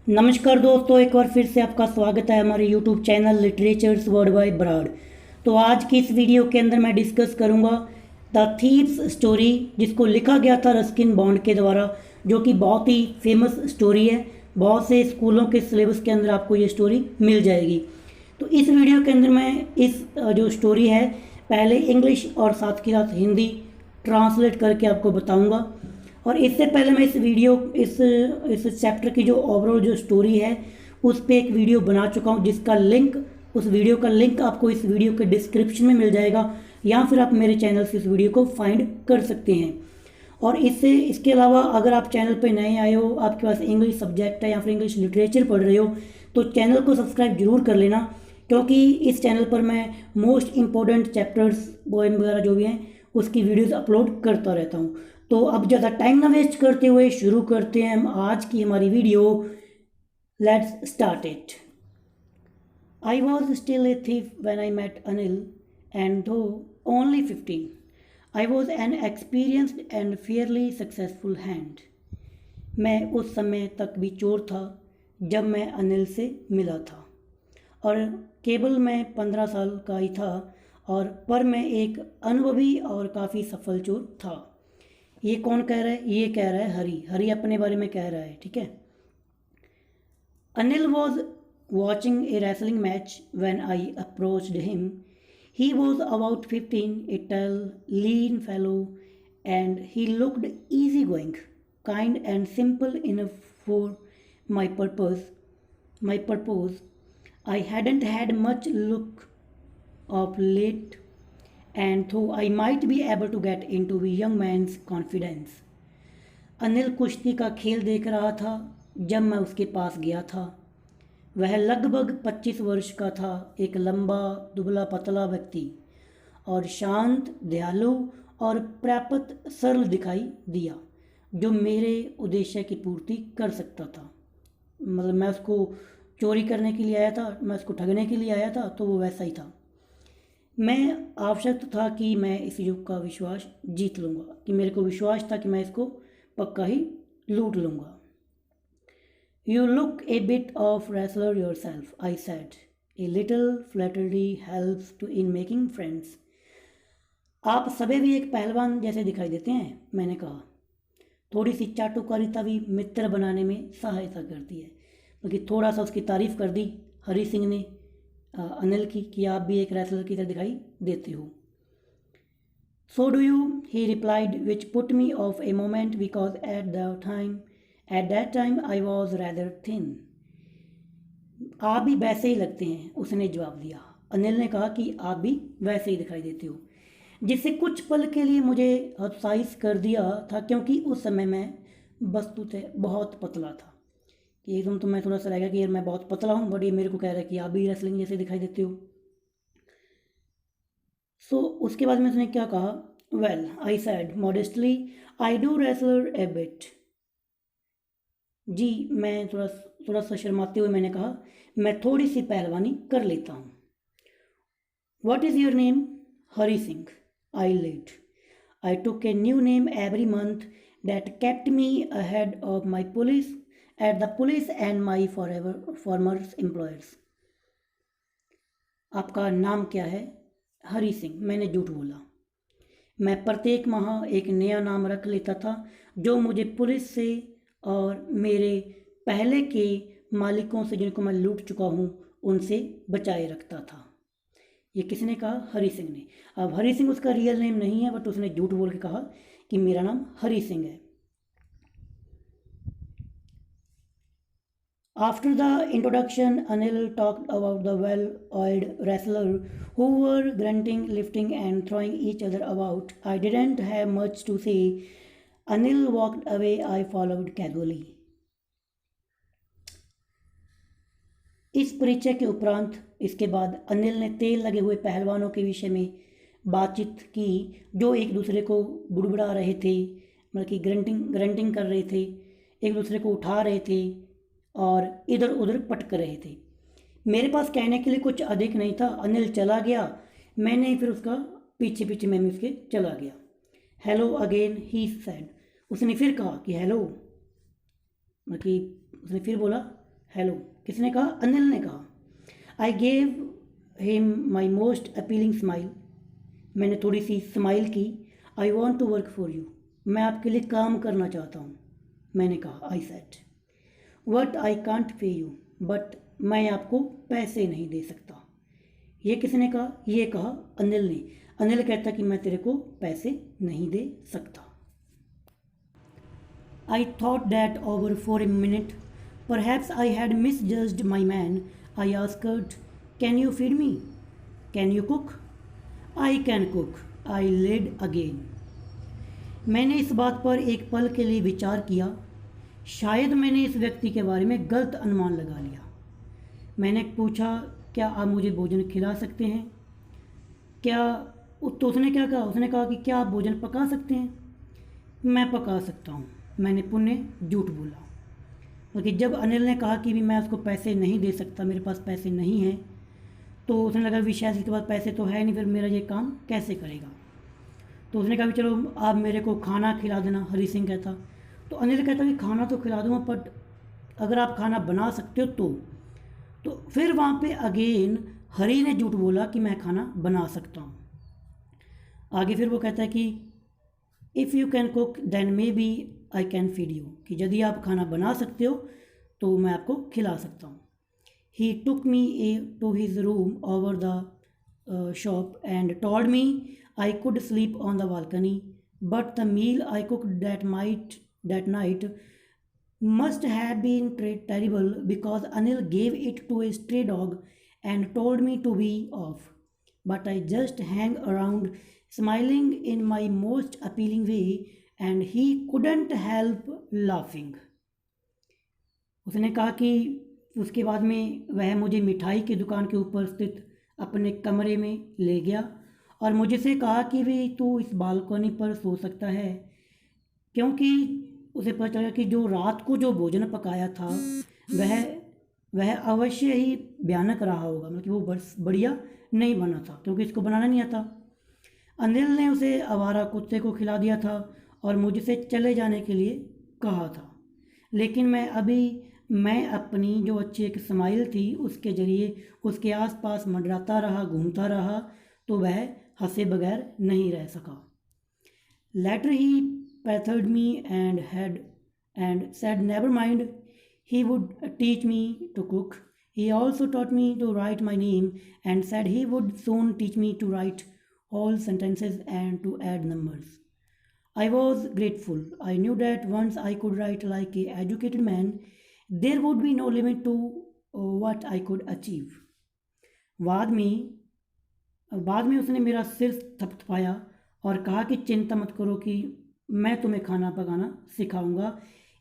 नमस्कार दोस्तों, एक बार फिर से आपका स्वागत है हमारे YouTube channel literatures world by ब्राड। तो आज की इस वीडियो के अंदर मैं डिस्कस करूंगा द थीव्स स्टोरी, जिसको लिखा गया था रस्किन बॉन्ड के द्वारा, जो कि बहुत ही फेमस स्टोरी है। बहुत से स्कूलों के सिलेबस के अंदर आपको ये स्टोरी मिल जाएगी। तो इस वीडियो के अंदर मैं इस जो स्टोरी है पहले इंग्लिश और साथ के साथ हिंदी ट्रांसलेट करके आपको बताऊंगा। और इससे पहले मैं इस चैप्टर की जो ओवरऑल जो स्टोरी है उस पर एक वीडियो बना चुका हूँ, जिसका लिंक, उस वीडियो का लिंक आपको इस वीडियो के डिस्क्रिप्शन में मिल जाएगा, या फिर आप मेरे चैनल से इस वीडियो को फाइंड कर सकते हैं। और इसके अलावा अगर आप चैनल पर नए आए हो, आपके पास इंग्लिश सब्जेक्ट है या फिर इंग्लिश लिटरेचर पढ़ रहे हो, तो चैनल को सब्सक्राइब जरूर कर लेना, क्योंकि इस चैनल पर मैं मोस्ट इम्पोर्टेंट चैप्टर्स, पोएम वगैरह जो भी हैं उसकी वीडियोस अपलोड करता रहता हूँ। तो अब ज़्यादा टाइम ना वेस्ट करते हुए शुरू करते हैं हम आज की हमारी video. Let's start it. I was still a thief when I met Anil, and though only 15, I was an experienced and fairly successful hand. मैं उस समय तक भी चोर था जब मैं अनिल से मिला था, और केवल मैं 15 साल का ही था, पर मैं एक अनुभवी और काफ़ी सफल चोर था। ये कौन कह रहा है? ये कह रहा है हरी। हरी अपने बारे में कह रहा है, ठीक है। Anil was watching a wrestling match when I approached him. He was about 15, a tall lean fellow, and he looked easy going, kind and simple enough for my purpose. I hadn't had much luck of late, and though I might be able to get into the young man's confidence. Anil कुश्ती का खेल देख रहा था जब मैं उसके पास गया था। वह लगभग 25 वर्ष का था, एक लंबा दुबला पतला व्यक्ति, और शांत, दयालु और प्रायपत सरल दिखाई दिया, जो मेरे उद्देश्य की पूर्ति कर सकता था। मतलब मैं उसको चोरी करने के लिए आया था, मैं उसको ठगने के लिए आया था, तो वो वैसा ही था। मैं आवश्यक था कि मैं इस युग का विश्वास जीत लूँगा, कि मेरे को विश्वास था कि मैं इसको पक्का ही लूट लूँगा। You look a bit of wrestler yourself, I said, a little flattery helps to in making friends. आप सभी भी एक पहलवान जैसे दिखाई देते हैं, मैंने कहा। थोड़ी सी चाटुकारिता भी मित्र बनाने में सहायता करती है। क्योंकि थोड़ा सा उसकी तारीफ कर दी हरी सिंह ने अनिल की, कि आप भी एक रेसलर की तरह दिखाई देते हो। So do you, he replied, which put me off a moment because at that time I was rather thin. आप भी वैसे ही लगते हैं, उसने जवाब दिया। अनिल ने कहा कि आप भी वैसे ही दिखाई देते हो, जिससे कुछ पल के लिए मुझे हतोत्साहित कर दिया था, क्योंकि उस समय मैं वस्तुतः बहुत पतला था। कि एकदम तो मैं थोड़ा सा रहेगा कि यार मैं बहुत पतला हूँ, बट ये मेरे को कह रहा है कि आप भी रेसलिंग जैसे दिखाई देते हो। सो उसके बाद में उसने क्या कहा? Well, I said modestly, I do wrestler a bit. जी, मैं थोड़ा सा शर्माते हुए मैंने कहा, मैं थोड़ी सी पहलवानी कर लेता हूँ। What is your name? Hari Singh, I lied. I took a new name every month that kept me ahead of my police at the police and my former employers. आपका नाम क्या है? हरी सिंह, मैंने झूठ बोला। मैं प्रत्येक माह एक नया नाम रख लेता था, जो मुझे पुलिस से और मेरे पहले के मालिकों से, जिनको मैं लूट चुका हूँ, उनसे बचाए रखता था। ये किसने कहा? हरी सिंह ने। अब हरी सिंह उसका रियल नेम नहीं है, बट उसने झूठ बोल के कहा कि मेरा नाम हरी सिंह है। After the introduction, Anil talked about the well-oiled wrestlers who were grunting, lifting, and throwing each other about. I didn't have much to say. Anil walked away. I followed casually. इस परिचय के उपरांत, इसके बाद अनिल ने तेल लगे हुए पहलवानों के विषय में बातचीत की, जो एक दूसरे को बुड़बुड़ा रहे थे, मतलब कि ग्रंटिंग कर रहे थे, एक दूसरे को उठा रहे थे और इधर उधर पटक रहे थे। मेरे पास कहने के लिए कुछ अधिक नहीं था। अनिल चला गया, मैंने फिर उसका पीछे पीछे मैं उसके चला गया। Hello again, he said. उसने फिर कहा कि हेलो, मतलब कि उसने फिर बोला हेलो। किसने कहा? अनिल ने कहा। I gave him my most appealing smile, मैंने थोड़ी सी स्माइल की। I want to work for you, मैं आपके लिए काम करना चाहता हूँ, मैंने कहा। I said what I can't pay you, but मैं आपको पैसे नहीं दे सकता। ये किसने कहा? ये कहा अनिल ने। अनिल कहता कि मैं तेरे को पैसे नहीं दे सकता। I thought that over for a minute. Perhaps I had misjudged my man. I asked, can you feed me? Can you cook? I can cook. I lied again. मैंने इस बात पर एक पल के लिए विचार किया। शायद मैंने इस व्यक्ति के बारे में गलत अनुमान लगा लिया। मैंने पूछा, क्या आप मुझे भोजन खिला सकते हैं? क्या? तो उसने क्या कहा? उसने कहा कि क्या आप भोजन पका सकते हैं? मैं पका सकता हूँ, मैंने पुण्य झूठ बोला। क्योंकि जब अनिल ने कहा कि भी मैं उसको पैसे नहीं दे सकता, मेरे पास पैसे नहीं हैं, तो उसने लगा भी शायद इसके पास पैसे तो है नहीं, फिर मेरा ये काम कैसे करेगा। तो उसने कहा भी चलो आप मेरे को खाना खिला देना, हरी सिंह कहता। तो अनिल कहता कि खाना तो खिला दूँगा, बट अगर आप खाना बना सकते हो तो फिर वहाँ पे अगेन हरी ने झूठ बोला कि मैं खाना बना सकता हूँ। आगे फिर वो कहता है कि if you can cook then maybe I can feed you, कि यदि आप खाना बना सकते हो तो मैं आपको खिला सकता हूँ। He took me to his room over the shop and told me I could sleep on the balcony, but the meal I cook that night must have been terrible because Anil gave it to a stray dog and told me to be off. But I just hang around smiling in my most appealing way and he couldn't help laughing. उसने कहा कि उसके बाद में वह मुझे मिठाई की दुकान के ऊपर स्थित अपने कमरे में ले गया और मुझसे कहा कि भी तू इस बालकनी पर सो सकता है, क्योंकि उसे पता चला कि जो रात को जो भोजन पकाया था वह अवश्य ही भयानक रहा होगा, मतलब वो बढ़िया नहीं बना था, क्योंकि इसको बनाना नहीं आता। अनिल ने उसे आवारा कुत्ते को खिला दिया था और मुझसे चले जाने के लिए कहा था, लेकिन मैं अपनी जो अच्छी एक स्माइल थी उसके ज़रिए उसके आसपास मंडराता रहा, घूमता रहा, तो वह हंसे बगैर नहीं रह सका। लेटर ही patted me and said never mind, he would teach me to cook. He also taught me to write my name and said he would soon teach me to write whole sentences and to add numbers. I was grateful. I knew that once I could write like an educated man, there would be no limit to what I could achieve. बाद में उसने मेरा सिर थपथपाया और कहा कि चिंता मत करो कि मैं तुम्हें खाना पकाना सिखाऊंगा।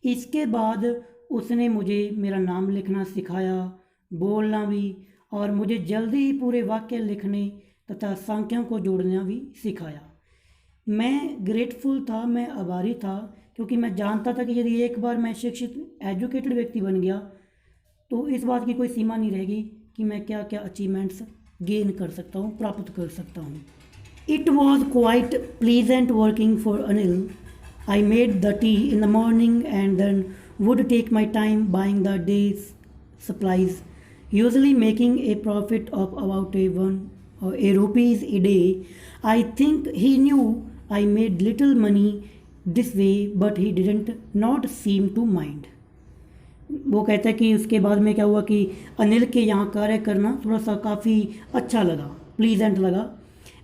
इसके बाद उसने मुझे मेरा नाम लिखना सिखाया, बोलना भी, और मुझे जल्दी ही पूरे वाक्य लिखने तथा संख्याओं को जोड़ना भी सिखाया। मैं ग्रेटफुल था, मैं आभारी था, क्योंकि मैं जानता था कि यदि एक बार मैं शिक्षित एजुकेटेड व्यक्ति बन गया तो इस बात की कोई सीमा नहीं रहेगी कि मैं क्या क्या अचीवमेंट्स गेन कर सकता हूँ, प्राप्त कर सकता हूँ। It was quite pleasant working for Anil. I made the tea in the morning and then would take my time buying the day's supplies, usually making a profit of about a rupees a day. I think he knew I made little money this way, but he didn't not seem to mind. वो कहता है कि उसके बाद में क्या हुआ कि अनिल के यहाँ कार्य करना थोड़ा सा काफ़ी अच्छा लगा, प्लीजेंट लगा।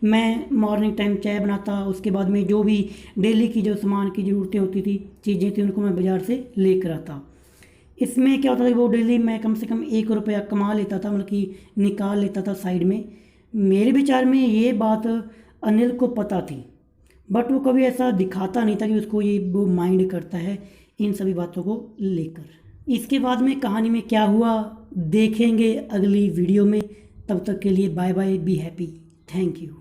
मैं मॉर्निंग टाइम चाय बनाता, उसके बाद में जो भी डेली की जो सामान की ज़रूरतें होती थी, चीज़ें थी, उनको मैं बाज़ार से लेकर आता। इसमें क्या होता था कि वो डेली मैं कम से कम 1 रुपया कमा लेता था, मतलब कि निकाल लेता था साइड में। मेरे विचार में ये बात अनिल को पता थी, बट वो कभी ऐसा दिखाता नहीं था कि उसको वो माइंड करता है इन सभी बातों को लेकर। इसके बाद में कहानी में क्या हुआ देखेंगे अगली वीडियो में। तब तक के लिए bye bye, be happy, thank you.